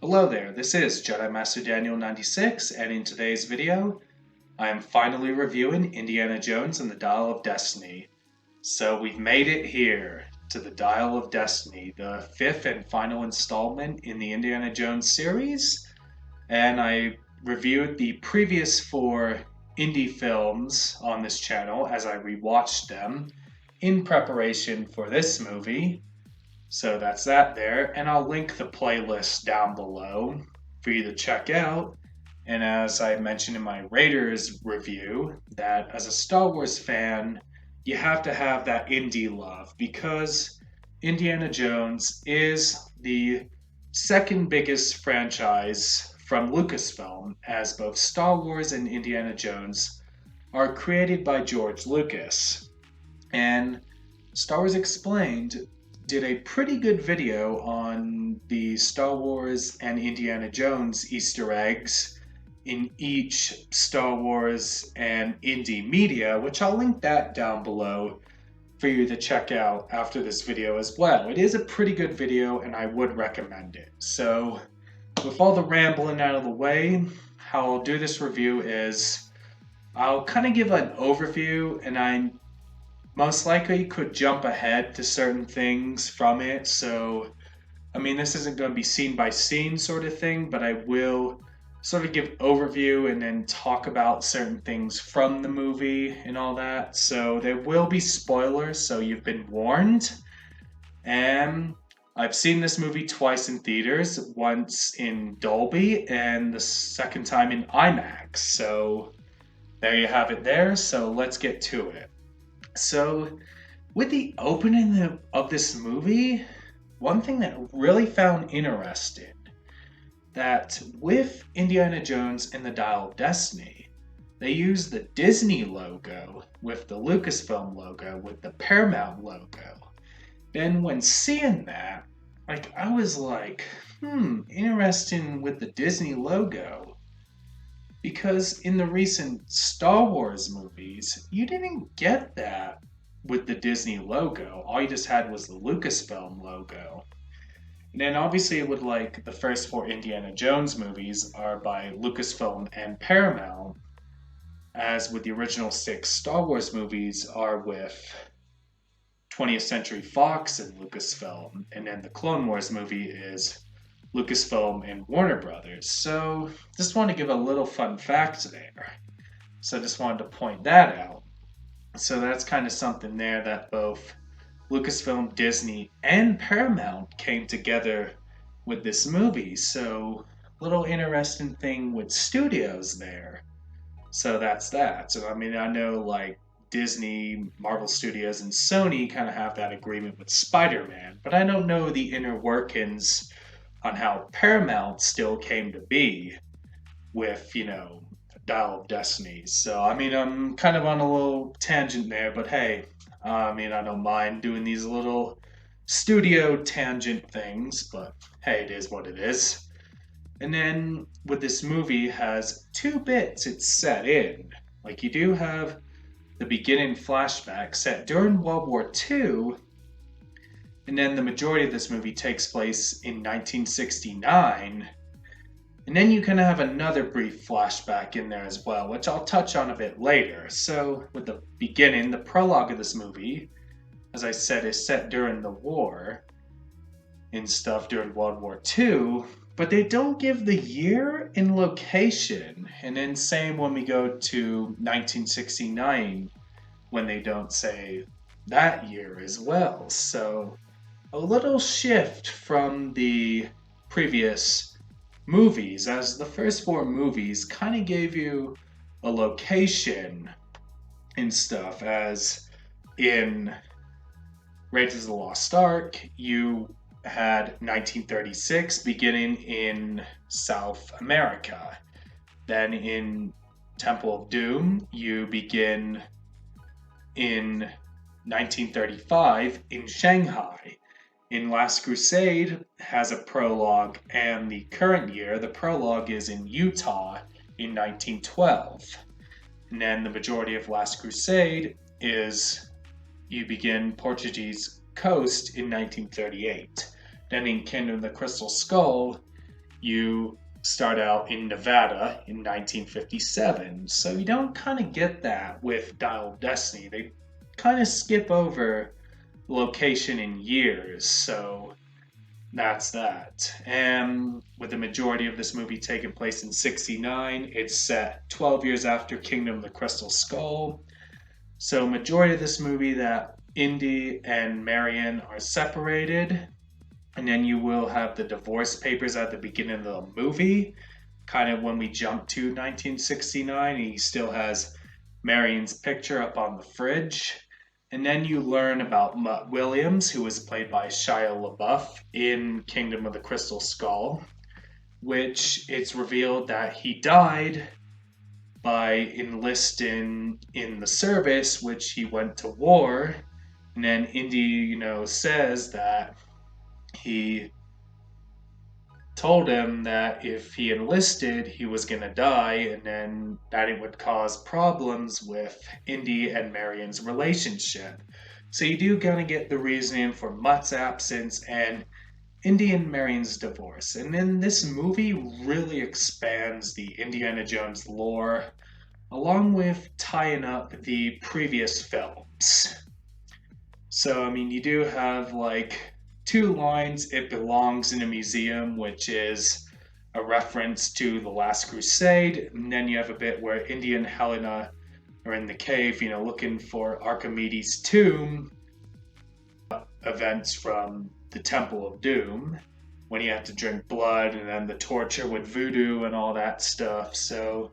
Hello there, this is Jedi Master Daniel 96, and in today's video, I am finally reviewing Indiana Jones and the Dial of Destiny. So we've made it here to the Dial of Destiny, the fifth and final installment in the Indiana Jones series, and I reviewed the previous four indie films on this channel as I rewatched them in preparation for this movie. So that's that there, and I'll link the playlist down below for you to check out. And as I mentioned in my Raiders review, that as a Star Wars fan, you have to have that indie love because Indiana Jones is the second biggest franchise from Lucasfilm, as both Star Wars and Indiana Jones are created by George Lucas. And Star Wars Explained did a pretty good video on the Star Wars and Indiana Jones Easter eggs in each Star Wars and indie media, which I'll link that down below for you to check out after this video as well. It is a pretty good video and I would recommend it. So, with all the rambling out of the way, how I'll do this review is I'll kind of give an overview and I most likely could jump ahead to certain things from it. So, I mean, this isn't going to be scene by scene sort of thing, but I will sort of give overview and then talk about certain things from the movie and all that. So, there will be spoilers, so you've been warned. And I've seen this movie twice in theaters, once in Dolby and the second time in IMAX. So, there you have it there. So, let's get to it. So, with the opening of this movie, one thing that really found interesting that with Indiana Jones and the Dial of Destiny, they used the Disney logo with the Lucasfilm logo with the Paramount logo. Then when seeing that, I was like, interesting with the Disney logo. Because in the recent Star Wars movies, you didn't get that with the Disney logo. All you just had was the Lucasfilm logo. And then obviously with like the first four Indiana Jones movies are by Lucasfilm and Paramount, as with the original six Star Wars movies are with 20th Century Fox and Lucasfilm, and then the Clone Wars movie is Lucasfilm and Warner Brothers. So just want to give a little fun fact there. So just wanted to point that out. So that's kind of something there that both Lucasfilm, Disney, and Paramount came together with this movie. So little interesting thing with studios there. So that's that. So I mean I know like Disney, Marvel Studios, and Sony kind of have that agreement with Spider-Man, but I don't know the inner workings on how Paramount still came to be with, Dial of Destiny. So, I mean, I'm kind of on a little tangent there, but hey, I mean, I don't mind doing these little studio tangent things, but hey, it is what it is. And then with this movie has two bits it's set in. Like you do have the beginning flashback set during World War II, and then the majority of this movie takes place in 1969. And then you kind of have another brief flashback in there as well, which I'll touch on a bit later. So, with the beginning, the prologue of this movie, as I said, is set during the war and stuff during World War II, but they don't give the year and location. And then, same when we go to 1969, when they don't say that year as well. So, a little shift from the previous movies, as the first four movies kind of gave you a location and stuff, as in Raiders of the Lost Ark, you had 1936 beginning in South America. Then in Temple of Doom, you begin in 1935 in Shanghai. In Last Crusade has a prologue, and the current year, the prologue is in Utah in 1912. And then the majority of Last Crusade is you begin Portuguese coast in 1938. Then in Kingdom of the Crystal Skull, you start out in Nevada in 1957. So you don't kind of get that with Dial of Destiny. They kind of skip over location in years. So that's that. And with the majority of this movie taking place in 69, it's set 12 years after Kingdom of the Crystal Skull. So majority of this movie that Indy and Marion are separated, and then you will have the divorce papers at the beginning of the movie. Kind of when we jump to 1969, he still has Marion's picture up on the fridge. And then you learn about Mutt Williams, who was played by Shia LaBeouf in Kingdom of the Crystal Skull, which it's revealed that he died by enlisting in the service, which he went to war. And then Indy, says that he told him that if he enlisted, he was going to die, and then that it would cause problems with Indy and Marion's relationship. So you do kind of get the reasoning for Mutt's absence and Indy and Marion's divorce. And then this movie really expands the Indiana Jones lore, along with tying up the previous films. So, you do have like two lines, "It belongs in a museum," which is a reference to The Last Crusade. And then you have a bit where Indy and Helena are in the cave, looking for Archimedes' tomb, events from the Temple of Doom, when you have to drink blood, and then the torture with voodoo and all that stuff. So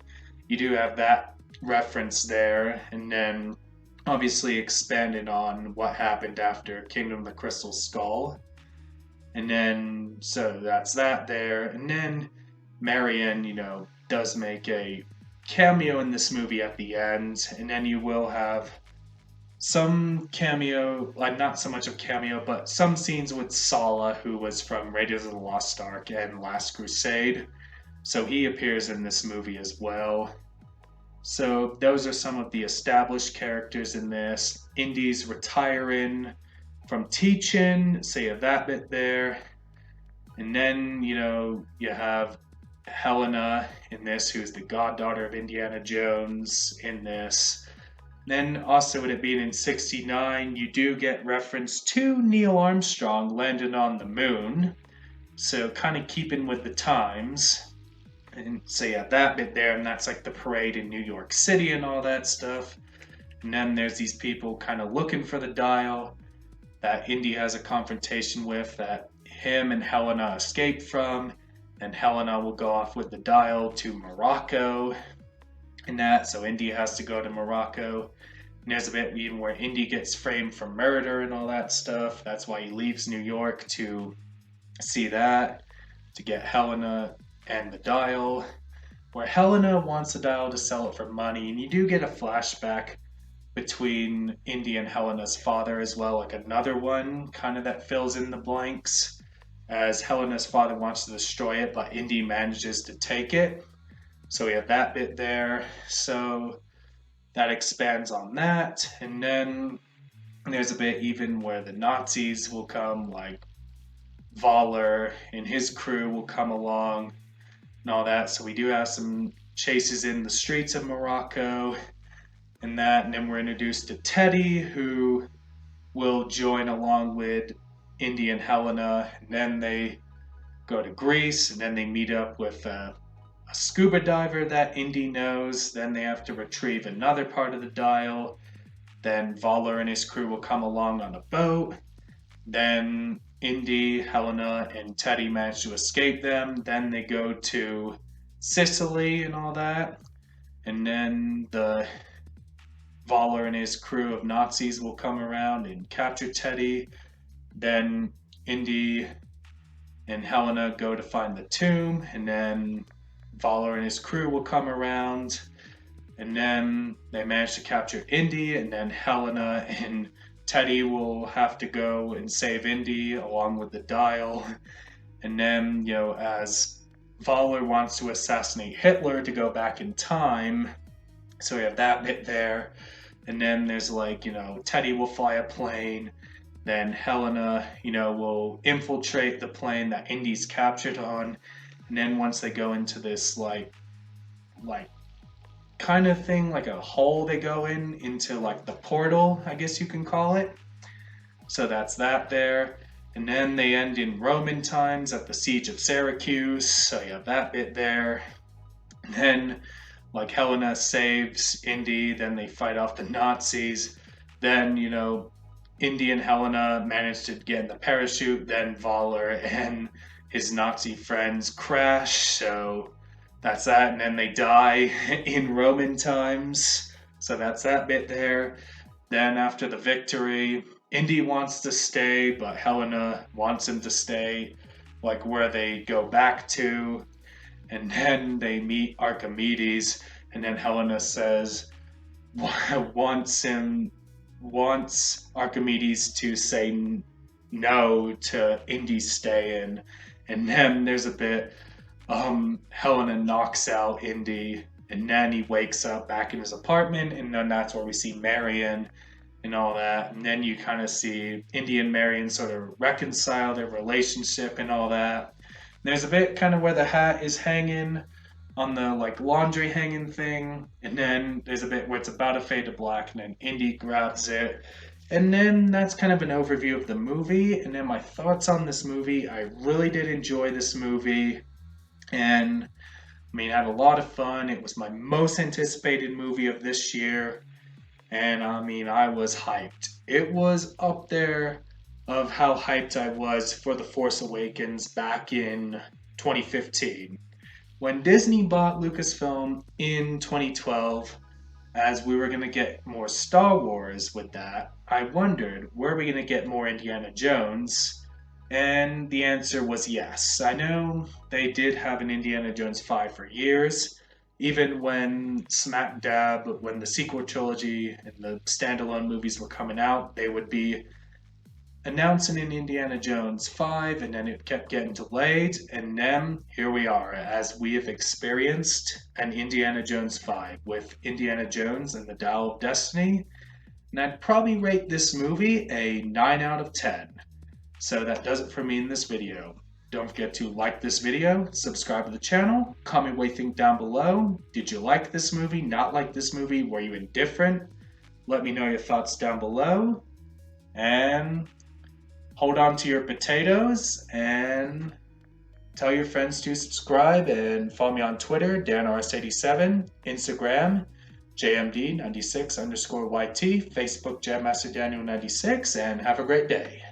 you do have that reference there. And then obviously expanded on what happened after Kingdom of the Crystal Skull. And then, so that's that there. And then Marion, does make a cameo in this movie at the end. And then you will have some cameo, like not so much of cameo, but some scenes with Sala, who was from Raiders of the Lost Ark and Last Crusade. So he appears in this movie as well. So those are some of the established characters in this. Indy's retiring from teaching, so you have that bit there. And then, you have Helena in this, who's the goddaughter of Indiana Jones in this. Then also with it being in 69, you do get reference to Neil Armstrong landing on the moon. So kind of keeping with the times. And so you have that bit there, and that's like the parade in New York City and all that stuff. And then there's these people kind of looking for the dial that Indy has a confrontation with, that him and Helena escape from. And Helena will go off with the dial to Morocco and that. So Indy has to go to Morocco. And there's a bit even where Indy gets framed for murder and all that stuff. That's why he leaves New York to see that, to get Helena and the dial, where Helena wants the dial to sell it for money. And you do get a flashback between Indy and Helena's father as well, like another one kind of that fills in the blanks, as Helena's father wants to destroy it, but Indy manages to take it. So we have that bit there. So that expands on that. And then there's a bit even where the Nazis will come, like Voller and his crew will come along and all that. So we do have some chases in the streets of Morocco and that. And then we're introduced to Teddy, who will join along with Indy and Helena. And then they go to Greece, and then they meet up with a scuba diver that Indy knows. Then they have to retrieve another part of the dial. Then Voller and his crew will come along on a boat. Then Indy, Helena, and Teddy manage to escape them. Then they go to Sicily and all that. And then the Voller and his crew of Nazis will come around and capture Teddy. Then Indy and Helena go to find the tomb. And then Voller and his crew will come around. And then they manage to capture Indy. And then Helena and Teddy will have to go and save Indy along with the dial. And then, as Voller wants to assassinate Hitler to go back in time, so we have that bit there. And then there's Teddy will fly a plane. Then Helena, will infiltrate the plane that Indy's captured on. And then once they go into this like kind of thing, like a hole they go into like the portal, I guess you can call it. So that's that there. And then they end in Roman times at the Siege of Syracuse. So you have that bit there. And then like Helena saves Indy, then they fight off the Nazis. Then, Indy and Helena manage to get in the parachute. Then Voller and his Nazi friends crash. So that's that. And then they die in Roman times. So that's that bit there. Then after the victory, Indy wants to stay, but Helena wants him to stay, like where they go back to. And then they meet Archimedes, and then Helena says, wants Archimedes to say no to Indy staying. And then there's a bit, Helena knocks out Indy, and then he wakes up back in his apartment, and then that's where we see Marion and all that. And then you kind of see Indy and Marion sort of reconcile their relationship and all that. And there's a bit kind of where the hat is hanging on the like laundry hanging thing, and then there's a bit where it's about to fade to black, and then Indy grabs it. And then that's kind of an overview of the movie, and then my thoughts on this movie. I really did enjoy this movie, and I had a lot of fun. It was my most anticipated movie of this year, and I was hyped. It was up there of how hyped I was for The Force Awakens back in 2015. When Disney bought Lucasfilm in 2012, as we were going to get more Star Wars with that, I wondered, were we going to get more Indiana Jones? And the answer was yes. I know they did have an Indiana Jones 5 for years. Even when smack dab, when the sequel trilogy and the standalone movies were coming out, they would be announcing an Indiana Jones 5, and then it kept getting delayed, and then here we are, as we have experienced an Indiana Jones 5 with Indiana Jones and the Dial of Destiny, and I'd probably rate this movie a 9 out of 10. So that does it for me in this video. Don't forget to like this video, subscribe to the channel, comment what you think down below. Did you like this movie, not like this movie, were you indifferent? Let me know your thoughts down below, and hold on to your potatoes, and tell your friends to subscribe, and follow me on Twitter, DanRS87, Instagram, JMD96_YT, Facebook, JamMasterDaniel96, and have a great day.